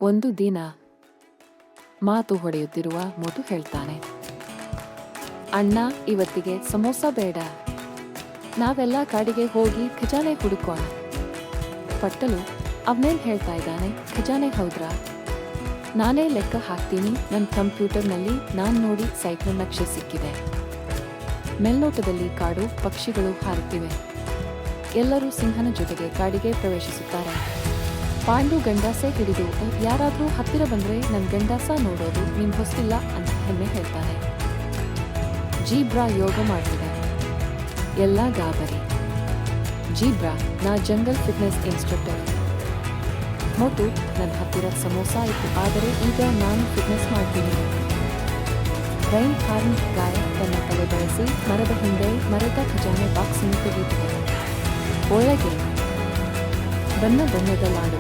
ಒಂದು ದಿನ ಮಾತು ಹೊಡೆಯುತ್ತಿರುವ ಮೋಟು ಹೇಳ್ತಾನೆ, ಅಣ್ಣ ಇವತ್ತಿಗೆ ಸಮೋಸ ಬೇಡ, ನಾವೆಲ್ಲ ಕಾಡಿಗೆ ಹೋಗಿ ಖಜಾನೆ ಹುಡುಕೋಣ. ಪಟ್ಟಲು ಅವನೇನ್ ಹೇಳ್ತಾ ಇದ್ದಾನೆ, ಖಜಾನೆ ಹೌದ್ರಾ? ನಾನೇ ಲೆಕ್ಕ ಹಾಕ್ತೀನಿ, ನನ್ನ ಕಂಪ್ಯೂಟರ್ನಲ್ಲಿ ನಾನ್ ನೋಡಿ ಸೈಟ್ನ ನಕ್ಷೆ ಸಿಕ್ಕಿದೆ. ಮೇಲ್ನೋಟದಲ್ಲಿ ಕಾಡು ಪಕ್ಷಿಗಳು ಹಾರುತ್ತಿವೆ. ಎಲ್ಲರೂ ಸಿಂಹನ ಜೊತೆಗೆ ಕಾಡಿಗೆ ಪ್ರವೇಶಿಸುತ್ತಾರೆ. ಪಾಂಡು ಗಂಡಾಸೆ ಹಿಡಿದು, ಯಾರಾದ್ರೂ ಹತ್ತಿರ ಬಂದ್ರೆ ನನ್ ಗಂಡಾಸ ನೋಡೋದು ನಿಮ್ ಹೊಸ್ತಿಲ್ಲ ಅಂತ ಹೆಮ್ಮೆ ಹೇಳ್ತಾನೆ. ಜೀಬ್ರಾ ಯೋಗ ಮಾಡ್ತಿದೆ. ಎಲ್ಲ ಗಾಬರಿ. ಜೀಬ್ರಾ, ನಾ ಜಂಗಲ್ ಫಿಟ್ನೆಸ್ ಇನ್ಸ್ಟ್ರಕ್ಟರ್. ಮೋಟು, ನನ್ನ ಹತ್ತಿರ ಸಮೋಸ ಇತ್ತು, ಆದರೆ ಈಗ ನಾನು ಫಿಟ್ನೆಸ್ ಮಾಡ್ತೀನಿ. ರೈನ್ ಹಾರ್ನ್ ಗಾಯ ತನ್ನ ತಲೆ ಬಳಸಿ ಮರದ ಹಿಂದೆ ಮರದ ಖಜಾನೆ ಬಾಕ್ಸ್ ತೆಗೆಯುತ್ತಿದೆ. ಒಳಗೆ ಬಣ್ಣ ಬಣ್ಣದ ಲಾಡು.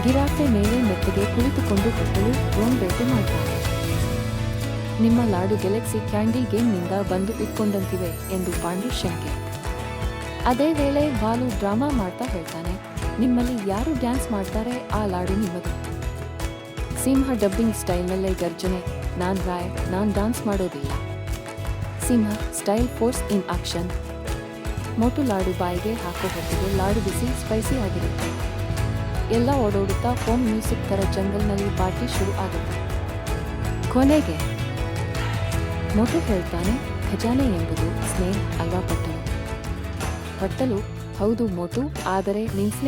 ಗಿರಾಟೆ ಮೇಲೆ ಮೆತ್ತಗೆ ಕುಳಿತುಕೊಂಡು ಪಟ್ಟಲು ಡ್ರೋನ್ ಬೇಟೆ ಮಾಡ್ತಾರೆ. ನಿಮ್ಮ ಲಾಡು ಗ್ಯಾಲಕ್ಸಿ ಕ್ಯಾಂಡಿ ಗೇಮ್ನಿಂದ ಬಂದು ಇಟ್ಕೊಂಡಂತಿವೆ ಎಂದು ಪಾಂಡು ಶಂಕೆ. ಅದೇ ವೇಳೆ ಬಾಲು ಡ್ರಾಮಾ ಮಾಡ್ತಾ ಹೇಳ್ತಾನೆ, ನಿಮ್ಮಲ್ಲಿ ಯಾರು ಡ್ಯಾನ್ಸ್ ಮಾಡ್ತಾರೆ, ಆ ಲಾಡು ನಿಮ್ಮದು. ಸಿಂಹ ಡಬ್ಬಿಂಗ್ ಸ್ಟೈಲ್ನಲ್ಲೇ ಗರ್ಜನೆ, ನಾನ್ ರಾಯ್, ನಾನ್ ಡಾನ್ಸ್ ಮಾಡೋದಿಲ್ಲ. ಸಿಂಹ ಸ್ಟೈಲ್ ಫೋರ್ಸ್ ಇನ್ ಆಕ್ಷನ್. ಮೋಟು ಲಾಡು ಬಾಯಿಗೆ ಹಾಕೋ ಹೊತ್ತಿಗೆ ಲಾಡು ಬಿಸಿ ಸ್ಪೈಸಿ ಆಗಿರುತ್ತೆ. ಎಲ್ಲ ಓಡೋಡುತ್ತಾ ಹೋಮ್ ಮ್ಯೂಸಿಕ್ ತರ ಜಂಗಲ್ನಲ್ಲಿ ಪಾರ್ಟಿ ಶುರು ಆಗುತ್ತೆ. ಕೊನೆಗೆ ಮೋಟು ಹೇಳ್ತಾನೆ, ಖಜಾನೆ ಎಂಬುದು ಸ್ನೇಹ ಅಲ್ವಾ ಪಟ್ಟಲು? ಪಟ್ಟಲು, ಹೌದು ಮೋಟು, ಆದರೆ ನಿನ್ ಸ್ನೇಹ